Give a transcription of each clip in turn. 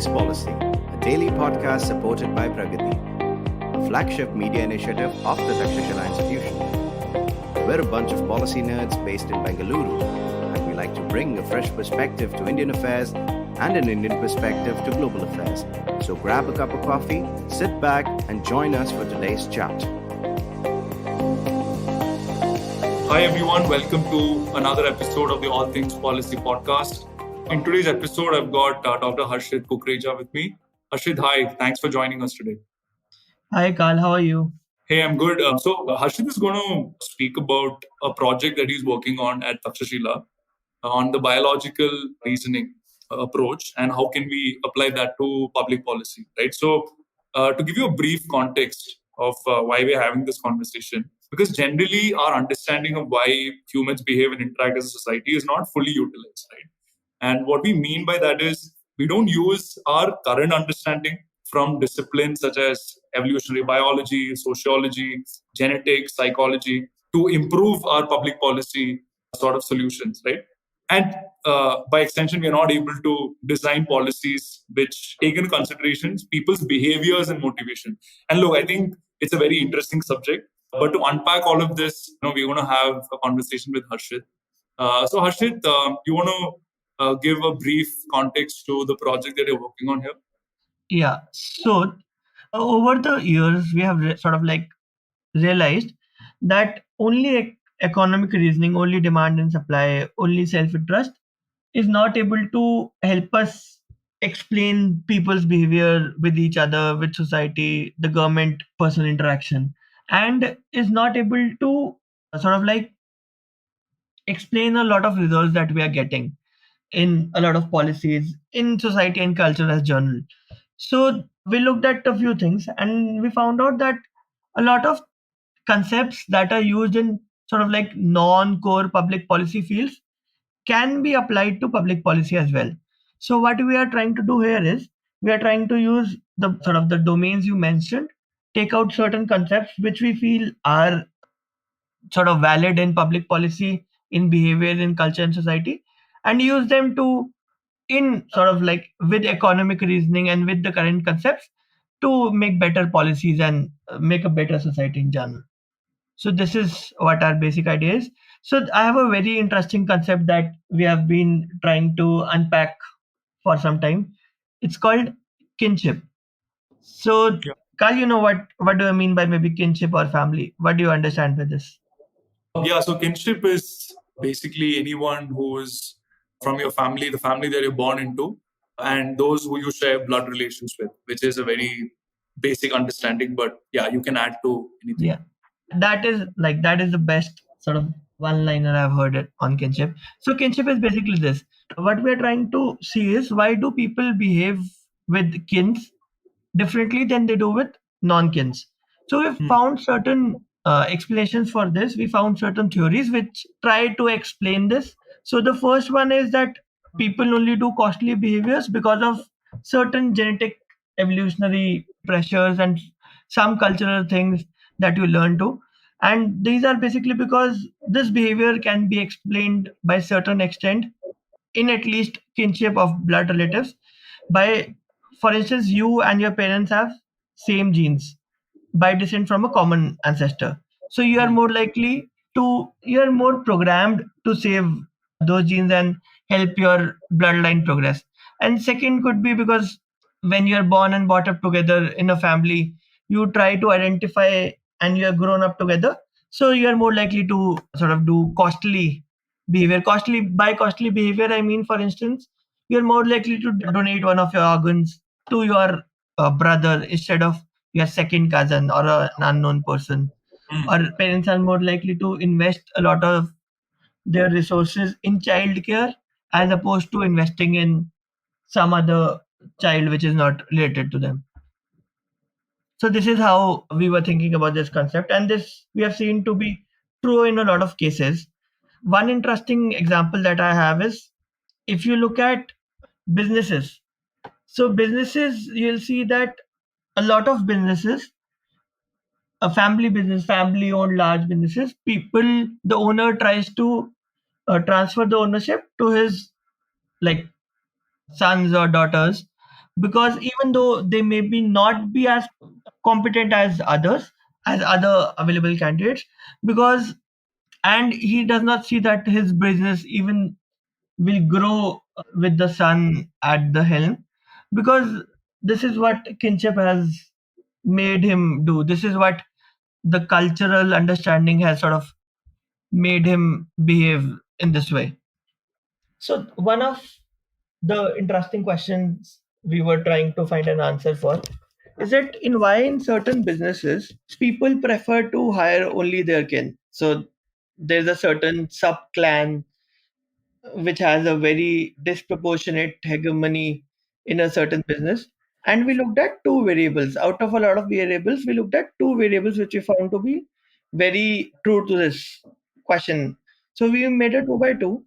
Things Policy, a daily podcast supported by Pragati, a flagship media initiative of the Takshashila Institution. We're a bunch of policy nerds based in Bengaluru, and we like to bring a fresh perspective to Indian affairs and an Indian perspective to global affairs. So grab a cup of coffee, sit back, and join us for today's chat. Hi everyone, welcome to another episode of the All Things Policy podcast. In today's episode, I've got Dr. Harshit Kukreja with me. Harshit, hi, thanks for joining us today. Hi, Carl. How are you? Hey, I'm good. Harshit is going to speak about a project that he's working on at Takshashila on the biological reasoning approach and how can we apply that to public policy, right? So, to give you a brief context of why we're having this conversation, because generally our understanding of why humans behave and interact as a society is not fully utilized, right? And what we mean by that is we don't use our current understanding from disciplines such as evolutionary biology, sociology, genetics, psychology to improve our public policy sort of solutions, right? And by extension, we are not able to design policies which take into consideration people's behaviors and motivation. And look, I think it's a very interesting subject. But to unpack all of this, we're going to have a conversation with Harshit. So Harshit, you want to give a brief context to the project that you're working on here? Yeah. So over the years, we have realized that only economic reasoning, only demand and supply, only self-interest is not able to help us explain people's behavior with each other, with society, the government, personal interaction, and is not able to explain a lot of results that we are getting in a lot of policies in society and culture as general. So we looked at a few things and we found out that a lot of concepts that are used in non-core public policy fields can be applied to public policy as well. So what we are trying to do here is we are trying to use the domains you mentioned, take out certain concepts which we feel are valid in public policy, in behavior, in culture and society, and use them to in with economic reasoning and with the current concepts to make better policies and make a better society in general. So this is what our basic idea is. So I have a very interesting concept that we have been trying to unpack for some time. It's called kinship. So Yeah. Carl, what do I mean by maybe kinship or family? What do you understand by this? So kinship is basically anyone who is from your family, the family that you're born into, and those who you share blood relations with, which is a very basic understanding. But yeah, you can add to anything. Yeah, that is the best sort of one liner I've heard it on kinship. So kinship is basically this. What we're trying to see is why do people behave with kins differently than they do with non-kins. So we've found certain explanations for this. We found certain theories which try to explain this. So the first one is that people only do costly behaviors because of certain genetic evolutionary pressures and some cultural things that you learn to. And these are basically because this behavior can be explained by certain extent in at least kinship of blood relatives by, for instance, you and your parents have same genes by descent from a common ancestor, so you are more likely to, you are more programmed to save those genes and help your bloodline progress. And second could be because when you are born and brought up together in a family, you try to identify and you are grown up together, so you are more likely to do costly behavior. Costly behavior, I mean, for instance, you're more likely to donate one of your organs to your brother instead of your second cousin or an unknown person. Or parents are more likely to invest a lot of their resources in childcare as opposed to investing in some other child which is not related to them. So this is how we were thinking about this concept, and this we have seen to be true in a lot of cases. One interesting example that I have is if you look at businesses. So businesses, you'll see that a lot of businesses, a family business, family owned large businesses, people, the owner tries to transfer the ownership to his like sons or daughters because even though they may be not be as competent as others, as other available candidates, because and he does not see that his business even will grow with the sun at the helm, because this is what Kinship has made him do. This is what the cultural understanding has sort of made him behave in this way. So one of the interesting questions we were trying to find an answer for is that in why in certain businesses people prefer to hire only their kin. So there's a certain sub clan which has a very disproportionate hegemony in a certain business. And we looked at two variables. Out of a lot of variables, we looked at two variables which we found to be very true to this question. So we made a two by two.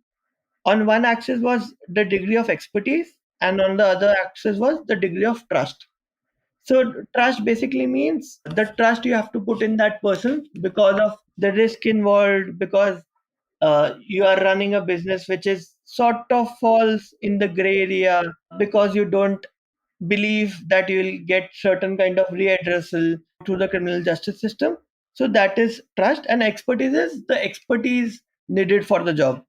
On one axis was the degree of expertise, and on the other axis was the degree of trust. So trust basically means the trust you have to put in that person because of the risk involved, because you are running a business which is sort of falls in the gray area, because you don't believe that you will get certain kind of readdressal through the criminal justice system. So that is trust, and expertise is the expertise needed for the job.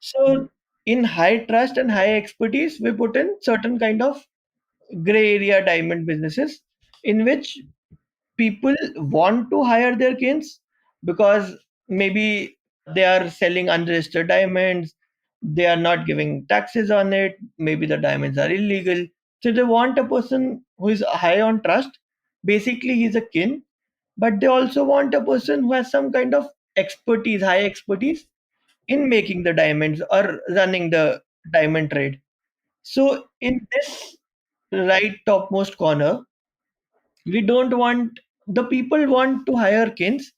So in high trust and high expertise, we put in certain kind of gray area diamond businesses in which people want to hire their kins because maybe they are selling unregistered diamonds, they are not giving taxes on it, maybe the diamonds are illegal. So they want a person who is high on trust. Basically, he's a kin, but they also want a person who has some kind of expertise, high expertise in making the diamonds or running the diamond trade. So in this right topmost corner, we don't want the people want to hire kins,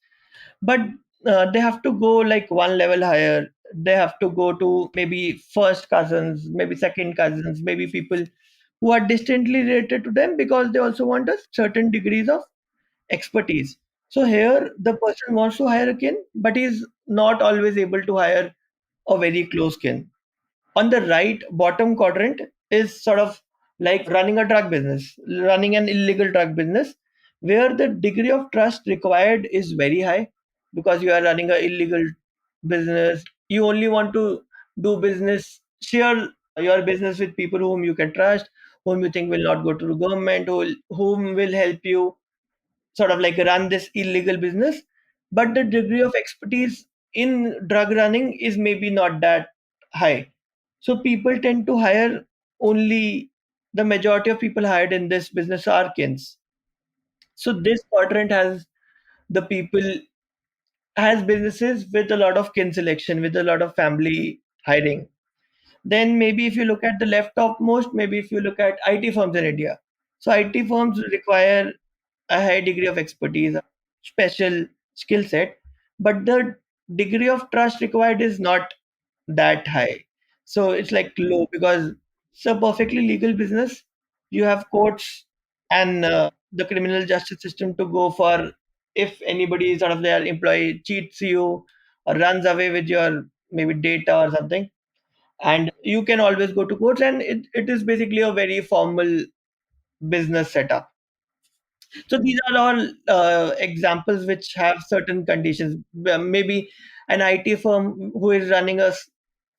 but they have to go like one level higher. They have to go to maybe first cousins, maybe second cousins, maybe people who are distantly related to them, because they also want a certain degrees of expertise. So here the person wants to hire a kin, but is not always able to hire a very close kin. On the right bottom quadrant is sort of like running a drug business, running an illegal drug business, where the degree of trust required is very high, because you are running an illegal business. You only want to do business, share your business with people whom you can trust, whom you think will not go to the government, whom will help you sort of like run this illegal business. But the degree of expertise in drug running is maybe not that high. So people tend to hire only the majority of people hired in this business are kins. So this quadrant has the people has businesses with a lot of kin selection, with a lot of family hiring. Then maybe if you look at the left topmost, maybe if you look at IT firms in India. So IT firms require a high degree of expertise, a special skill set, but the degree of trust required is not that high. So it's like low, because it's a perfectly legal business. You have courts and the criminal justice system to go for if anybody sort of their employee cheats you or runs away with your maybe data or something, and you can always go to courts, and it is basically a very formal business setup. So these are all examples which have certain conditions. Maybe an IT firm who is running a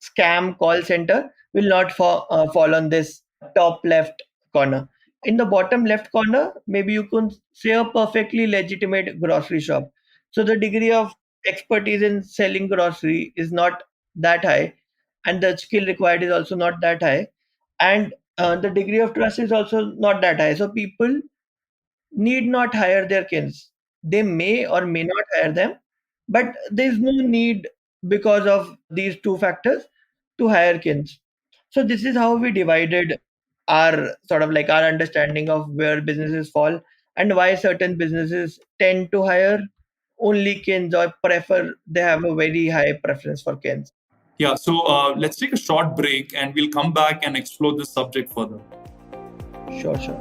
scam call center will not fall on this top left corner. In the bottom left corner, maybe you can say a perfectly legitimate grocery shop. So the degree of expertise in selling grocery is not that high, and the skill required is also not that high, and the degree of trust is also not that high. So people need not hire their kins. They may or may not hire them, but there is no need because of these two factors to hire kins. So this is how we divided our sort of like our understanding of where businesses fall and why certain businesses tend to hire only kins or prefer they have a very high preference for kins. Yeah, so let's take a short break and we'll come back and explore this subject further. Sure, sure.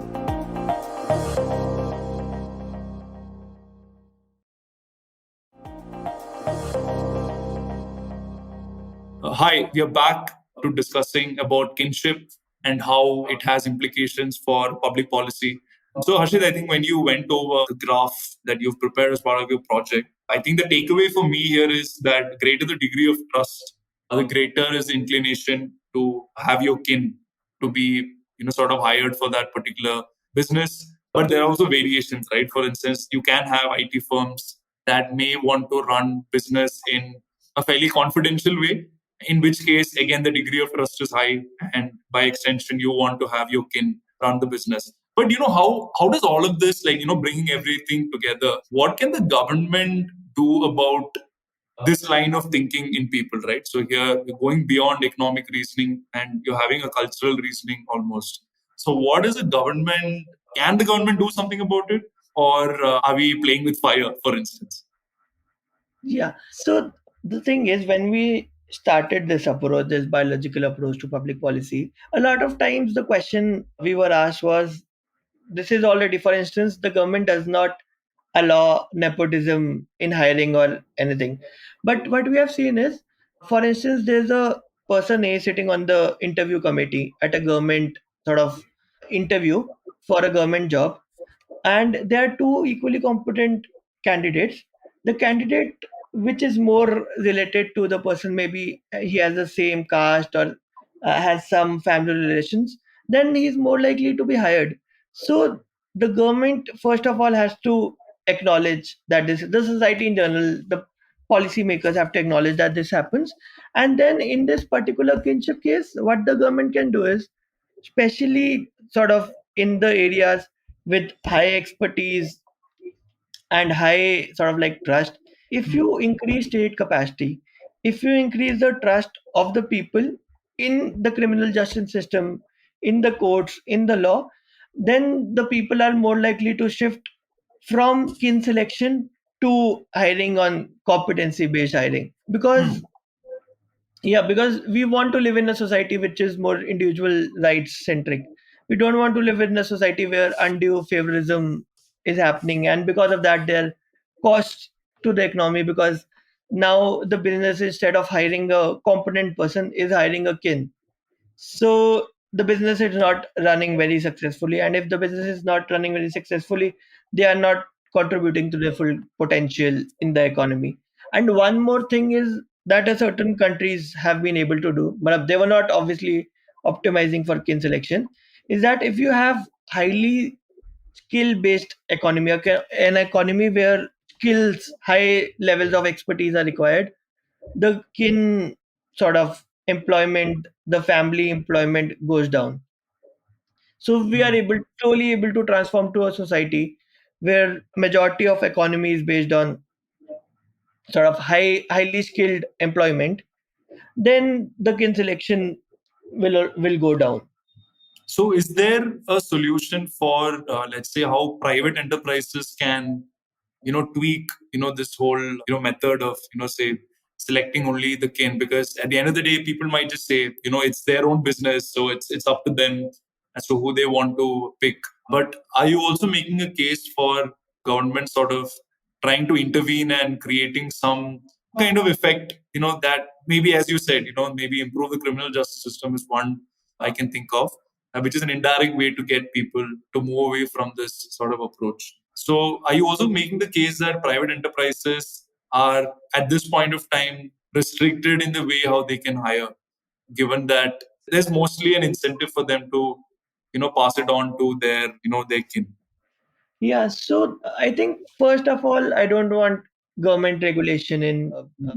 Hi, we are back to discussing about kinship and how it has implications for public policy. So, Harshit, I think when you went over the graph that you've prepared as part of your project, I think the takeaway for me here is that greater the degree of trust, the greater is the inclination to have your kin to be, sort of hired for that particular business. But there are also variations, right? For instance, you can have IT firms that may want to run business in a fairly confidential way, in which case, again, the degree of trust is high, and by extension, you want to have your kin run the business. But how does all of this, like, bringing everything together, what can the government do about this line of thinking in people, right? So here you're going beyond economic reasoning and you're having a cultural reasoning almost. So what is the government? Can the government do something about it, or are we playing with fire, for instance? Yeah. So the thing is, when we started this approach, this biological approach to public policy, a lot of times the question we were asked was, this is already, for instance, the government does not allow nepotism in hiring or anything. But what we have seen is, for instance, there's a person A sitting on the interview committee at a government sort of interview for a government job, and there are two equally competent candidates. The candidate which is more related to the person, maybe he has the same caste or has some family relations, then he is more likely to be hired. So the government first of all has to acknowledge that this, the society in general, the policymakers have to acknowledge that this happens. And then in this particular kinship case, what the government can do is, especially sort of in the areas with high expertise and high sort of like trust, if you increase state capacity, if you increase the trust of the people in the criminal justice system, in the courts, in the law, then the people are more likely to shift from kin selection to hiring on competency based hiring. Because yeah, because we want to live in a society which is more individual rights centric. We don't want to live in a society where undue favorism is happening, and because of that, there are costs to the economy. Because now the business, instead of hiring a competent person, is hiring a kin. So the business is not running very successfully, and if the business is not running very successfully, they are not contributing to their full potential in the economy. And one more thing is that a certain countries have been able to do, but they were not obviously optimizing for kin selection, is that if you have highly skill based economy, okay, an economy where skills, high levels of expertise are required, the kin sort of employment, the family employment goes down. So we are able, slowly able to transform to a society where majority of economy is based on sort of highly skilled employment. Then the kin selection will go down. So, is there a solution for, let's say, how private enterprises can, tweak, this whole, method of, say, selecting only the kin? Because at the end of the day, people might just say, it's their own business, so it's up to them as to who they want to pick. But are you also making a case for government sort of trying to intervene and creating some kind of effect, that maybe, as you said, maybe improve the criminal justice system is one I can think of, which is an indirect way to get people to move away from this sort of approach. So, are you also making the case that private enterprises are at this point of time restricted in the way how they can hire, given that there's mostly an incentive for them to, pass it on to their kin? Yeah, so I think first of all, I don't want government regulation in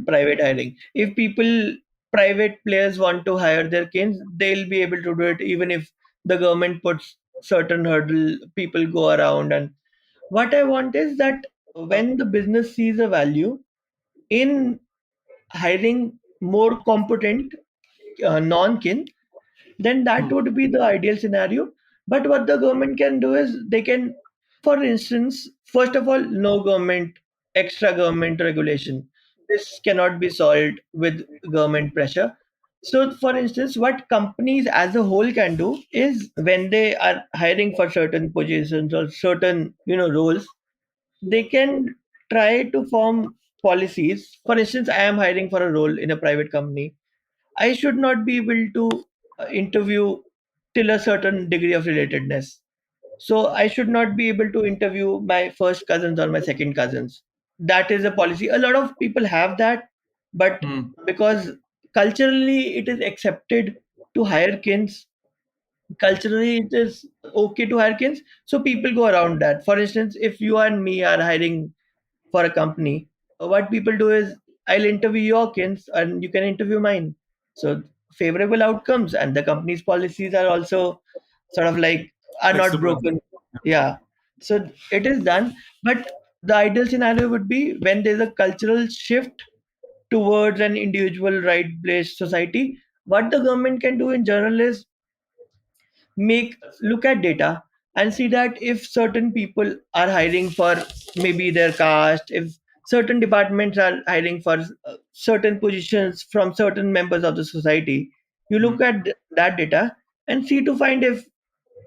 private hiring. If people, private players want to hire their kins, they'll be able to do it even if the government puts certain hurdle, people go around. And what I want is that when the business sees a value in hiring more competent non-kin, then that would be the ideal scenario. But what the government can do is, they can, for instance, first of all, no government, extra government regulation. This cannot be solved with government pressure. So, for instance, what companies as a whole can do is, when they are hiring for certain positions or certain roles, they can try to form policies. For instance, I am hiring for a role in a private company. I should not be able to interview till a certain degree of relatedness. So I should not be able to interview my first cousins or my second cousins. That is a policy. A lot of people have that, but Hmm. because culturally it is accepted to hire kins, culturally it is okay to hire kins, so people go around that. For instance, if you and me are hiring for a company, what people do is I'll interview your kins and you can interview mine. So favorable outcomes, and the company's policies are also sort of like are not Flexible. broken. Yeah. So it is done. But the ideal scenario would be when there's a cultural shift towards an individual right-based society. What the government can do in general is make look at data and see that if certain people are hiring for maybe their caste, if certain departments are hiring for certain positions from certain members of the society, you Hmm. look at that data and see to find if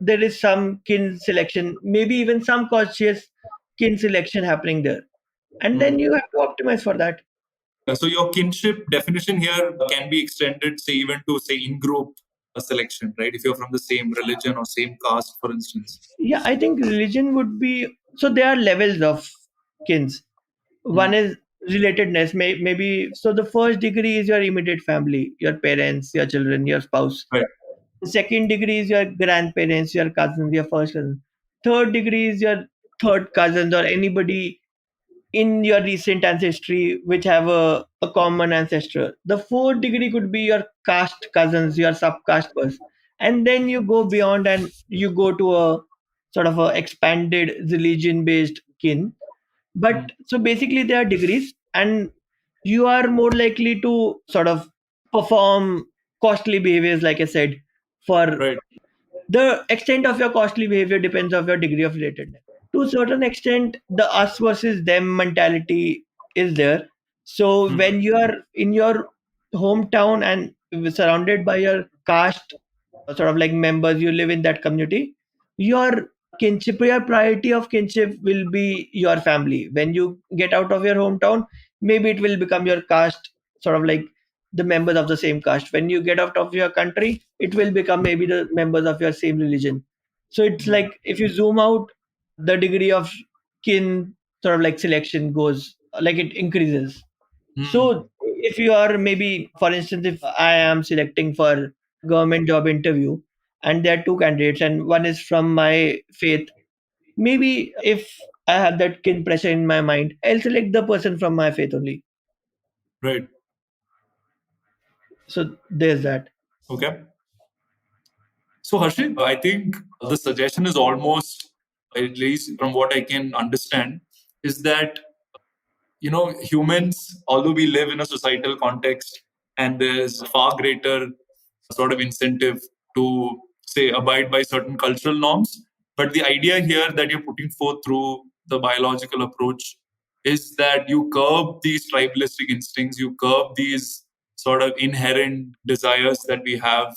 there is some kin selection, maybe even some conscious kin selection happening there, and Hmm. then you have to optimize for that. So your kinship definition here can be extended, say, even to say in-group selection, right? If you're from the same religion or same caste, for instance. Yeah, I think religion would be, so there are levels of kins. Hmm. One is relatedness, maybe. So the first degree is your immediate family, your parents, your children, your spouse. Right. The second degree is your grandparents, your cousins, your first cousin. Third degree is your third cousins or anybody in your recent ancestry which have a common ancestor. The fourth degree could be your caste cousins, your subcaste person. And then you go beyond and you go to a sort of a expanded religion based kin. Hmm. But so basically there are degrees, and you are more likely to sort of perform costly behaviors, like I said. For Right. the extent of your costly behavior depends on your degree of relatedness. To a certain extent, the us versus them mentality is there. So Hmm. when you are in your hometown and surrounded by your caste, sort of like members, you live in that community, your kinship, your priority of kinship will be your family. When you get out of your hometown, maybe it will become your caste, sort of like the members of the same caste. When you get out of your country, it will become maybe the members of your same religion. So it's Hmm. like if you zoom out, the degree of kin sort of like selection goes like it increases. Hmm. So if you are maybe, for instance, if I am selecting for government job interview and there are two candidates and one is from my faith, maybe if I have that kin pressure in my mind, I'll select the person from my faith only. Right. So there's that. Okay. So, Harshit, I think the suggestion is almost, at least from what I can understand, is that humans, although we live in a societal context and there's far greater sort of incentive to say abide by certain cultural norms, but the idea here that you're putting forth through the biological approach is that you curb these tribalistic instincts, you curb these sort of inherent desires that we have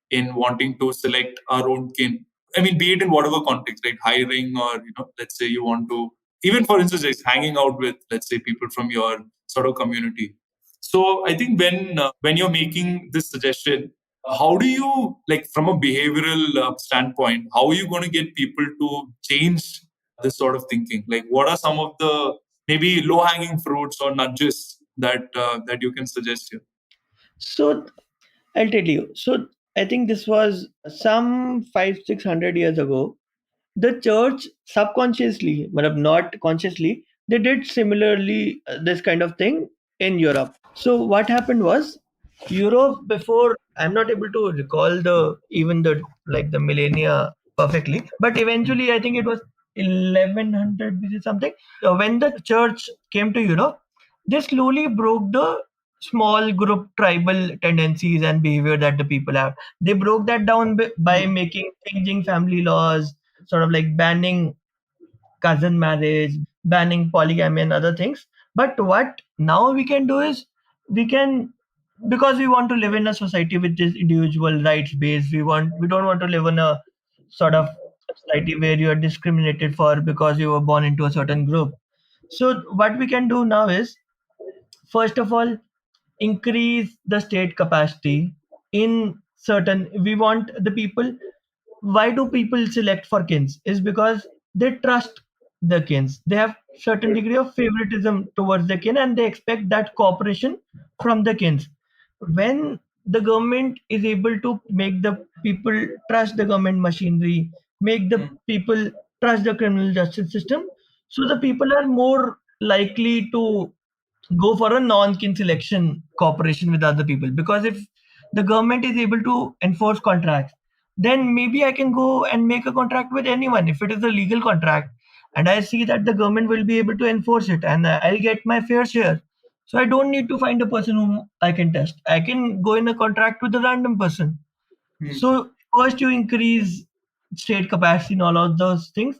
in wanting to select our own kin. I mean, be it in whatever context, right? Hiring, or let's say you want to, even for instance, just hanging out with, let's say, people from your sort of community. So I think when you're making this suggestion, how do you, like, from a behavioral standpoint, how are you going to get people to change this sort of thinking? Like, what are some of the maybe low hanging fruits or nudges that you can suggest here? So I'll tell you. So I think this was some 500-600 years ago. The church subconsciously, but not consciously, they did similarly this kind of thing in Europe. So what happened was Europe before, I'm not able to recall the even the like the millennia perfectly, but eventually I think it was 1100 BC something. When the church came to Europe, they slowly broke the small group tribal tendencies and behavior that the people have. They broke that down by making changing family laws, sort of like banning cousin marriage, banning polygamy and other things. But what now we can do is we can, because we want to live in a society which is individual rights based. We don't want to live in a sort of society where you are discriminated for because you were born into a certain group. So what we can do now is, first of all, increase the state capacity in certain. We want the people. why do people select for kins is because they trust the kins. They have certain degree of favoritism towards the kin and they expect that cooperation from the kins. When the government is able to make the people trust the government machinery, make the people trust the criminal justice system, so the people are more likely to go for a non-kin selection cooperation with other people. Because if the government is able to enforce contracts, then maybe I can go and make a contract with anyone if it is a legal contract, and I see that the government will be able to enforce it, and I'll get my fair share. So I don't need to find a person whom I can test. I can go in a contract with a random person. So first you increase state capacity and all of those things.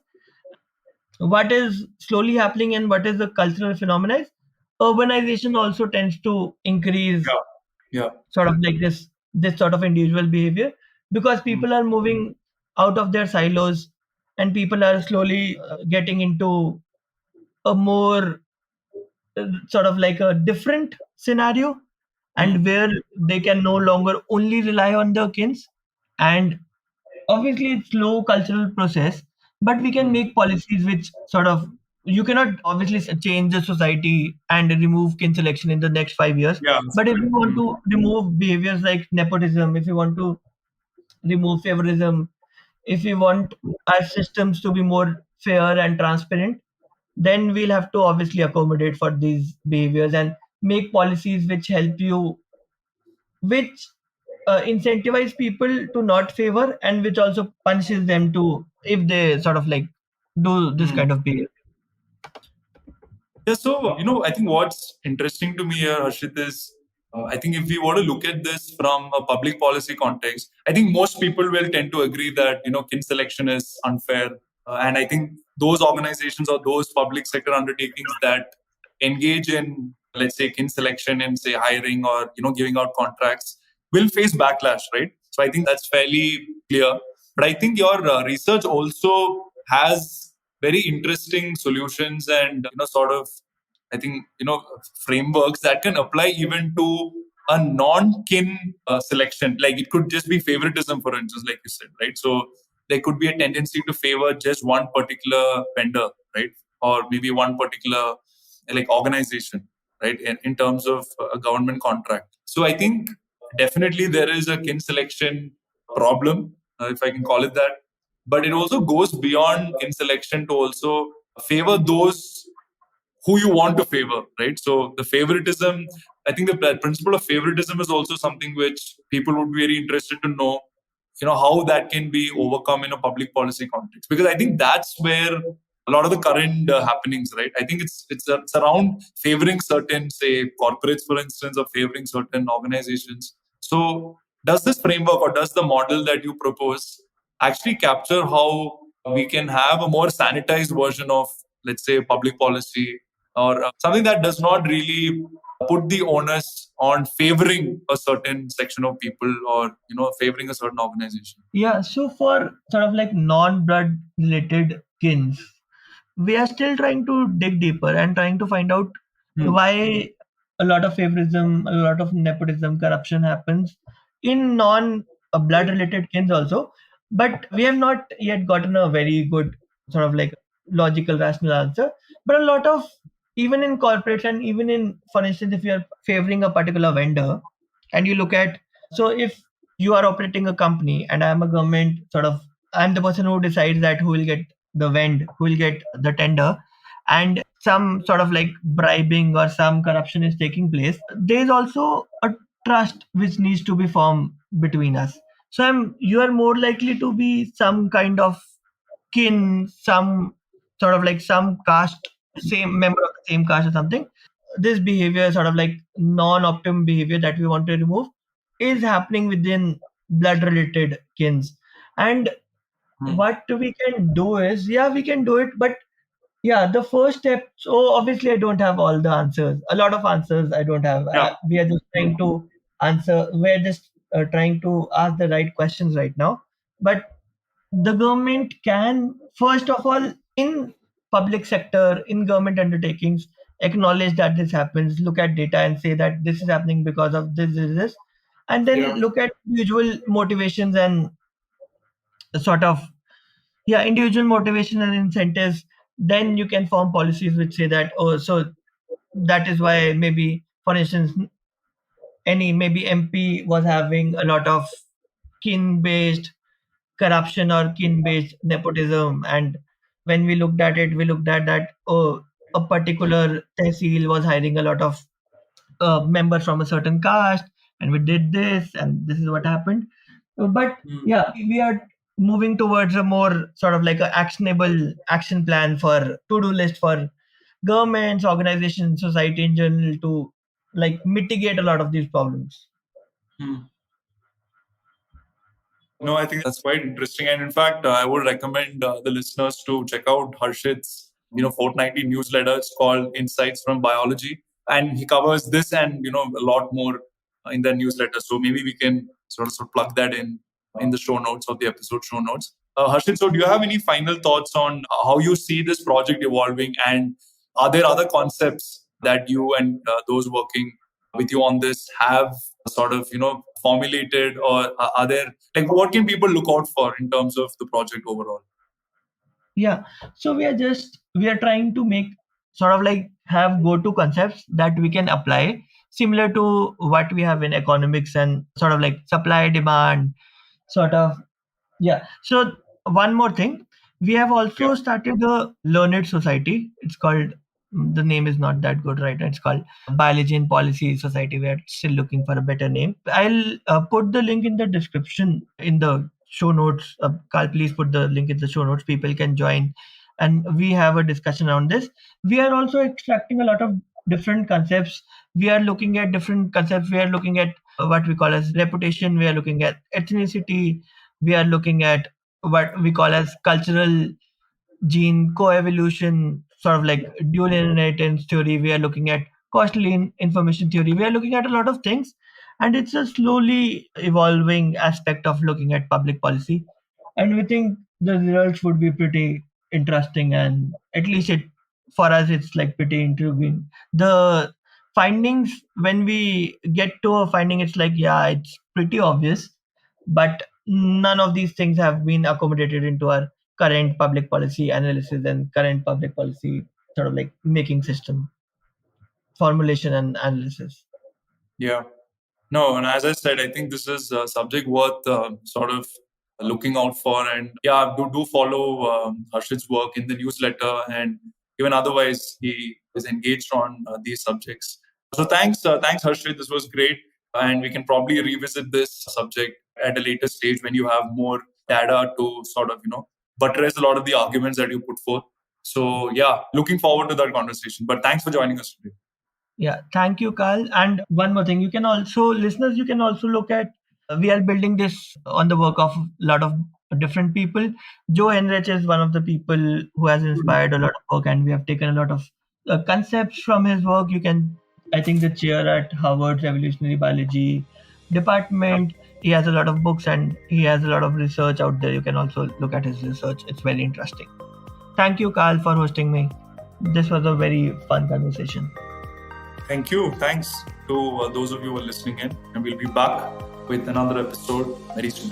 What is slowly happening and what is the cultural phenomena is urbanization also tends to increase Yeah. Yeah. sort of like this sort of individual behavior, because people are moving out of their silos and people are slowly getting into a more sort of like a different scenario, and where they can no longer only rely on their kins. And obviously it's slow cultural process, but we can make policies which sort of, you cannot obviously change the society and remove kin selection in the next 5 years. Yeah. But if you want to remove behaviors like nepotism, if you want to remove favorism, if we want our systems to be more fair and transparent, then we'll have to obviously accommodate for these behaviors and make policies which help you, which incentivize people to not favor, and which also punishes them to if they sort of like do this kind of behavior. Yeah, so I think what's interesting to me here, Harshit, is I think if we were to look at this from a public policy context, I think most people will tend to agree that kin selection is unfair, and I think those organizations or those public sector undertakings that engage in, let's say, kin selection and say hiring or giving out contracts will face backlash, right? So I think that's fairly clear. But I think your research also has very interesting solutions and sort of, I think, frameworks that can apply even to a non-kin selection. Like it could just be favoritism, for instance, like you said, right? So there could be a tendency to favor just one particular vendor, right? Or maybe one particular like organization, right? In terms of a government contract. So I think definitely there is a kin selection problem, if I can call it that. But it also goes beyond kin selection to also favor those who you want to favor, right? So the favoritism, I think the principle of favoritism is also something which people would be very interested to know, how that can be overcome in a public policy context. Because I think that's where a lot of the current happenings, right? I think it's around favoring certain, say, corporates, for instance, or favoring certain organizations. So does this framework or does the model that you propose actually capture how we can have a more sanitized version of, let's say, public policy, or something that does not really put the onus on favoring a certain section of people or favoring a certain organization? Yeah, so for sort of like non-blood related kins, we are still trying to dig deeper and trying to find out why a lot of favorism, a lot of nepotism, corruption happens in non blood related kins also. But we have not yet gotten a very good sort of like logical, rational answer. But a lot of, even in corporates and even in, for instance, if you are favoring a particular vendor and you look at, so if you are operating a company and I am a government sort of, I'm the person who decides that who will get the vend, who will get the tender, and some sort of like bribing or some corruption is taking place, there is also a trust which needs to be formed between us. So you are more likely to be some kind of kin, some sort of like some caste, same member of the same caste or something. This behavior, sort of like non-optimum behavior that we want to remove, is happening within blood related kins. And what we can do is, yeah, we can do it, but yeah, the first step. So obviously, I don't have all the answers. A lot of answers I don't have. Yeah. We are just trying to answer. We're just trying to ask the right questions right now. But the government can, first of all, in public sector, in government undertakings, acknowledge that this happens, look at data and say that this is happening because of this, and then Yeah. look at usual motivations and sort of individual motivation and incentives, then you can form policies which say that, oh, so that is why, maybe for instance, any maybe MP was having a lot of kin based corruption or kin based nepotism, and when we looked at it, we looked at that, oh, a particular tehsil was hiring a lot of members from a certain caste, and we did this, and this is what happened. But yeah, we are moving towards a more sort of like a actionable action plan for to-do list for governments, organizations, society in general, to like mitigate a lot of these problems. No, I think that's quite interesting. And in fact, I would recommend the listeners to check out Harshit's, fortnightly newsletter. It's called Insights from Biology. And he covers this and, a lot more in the newsletter. So maybe we can sort of plug that in the show notes of the episode show notes. Harshit, so do you have any final thoughts on how you see this project evolving? And are there other concepts that you and those working with you on this have sort of, formulated, or are there, like, what can people look out for in terms of the project overall? Yeah, so we are trying to make sort of like have go-to concepts that we can apply, similar to what we have in economics, and sort of like supply demand sort of. Yeah. So one more thing, we have also started a learned society. It's called, the name is not that good, right? It's called Biology and Policy Society. We are still looking for a better name. I'll put the link in the description in the show notes. Carl, please put the link in the show notes. People can join, and we have a discussion around this. We are also extracting a lot of different concepts. We are looking at different concepts. We are looking at what we call as reputation. We are looking at ethnicity. We are looking at what we call as cultural gene coevolution, sort of like dual inheritance theory. We are looking at costly information theory. We are looking at a lot of things, and it's a slowly evolving aspect of looking at public policy. And we think the results would be pretty interesting, and at least it for us, it's like pretty intriguing. The findings, when we get to a finding, it's like, yeah, it's pretty obvious, but none of these things have been accommodated into our current public policy analysis and current public policy sort of like making system formulation and analysis. Yeah. No, and as I said, I think this is a subject worth sort of looking out for. And yeah, do follow Harshit's work in the newsletter, and even otherwise, he is engaged on these subjects. So thanks Harshit. This was great, and we can probably revisit this subject at a later stage when you have more data to sort of buttress a lot of the arguments that you put forth. So yeah, looking forward to that conversation. But thanks for joining us today. Yeah, thank you, Carl. And one more thing, you can also, listeners, you can also look at, we are building this on the work of a lot of different people. Joe Henrich is one of the people who has inspired a lot of work, and we have taken a lot of concepts from his work. You can, I think, the chair at Harvard's Evolutionary Biology department, he has a lot of books and he has a lot of research out there. You can also look at his research. It's very interesting. Thank you, Carl, for hosting me. This was a very fun conversation. Thank you. Thanks to those of you who are listening in. And we'll be back with another episode very soon.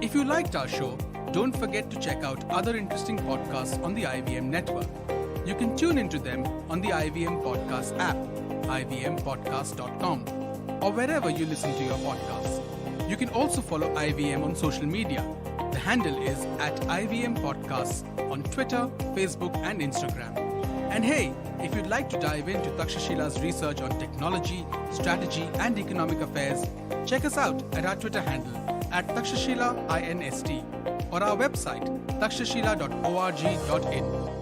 If you liked our show, don't forget to check out other interesting podcasts on the IVM network. You can tune into them on the IVM Podcast app, ivmpodcast.com, or wherever you listen to your podcasts. You can also follow IVM on social media. The handle is @IVM Podcasts on Twitter, Facebook, and Instagram. And hey, if you'd like to dive into Takshashila's research on technology, strategy, and economic affairs, check us out at our Twitter handle @TakshashilaINST or our website takshashila.org.in.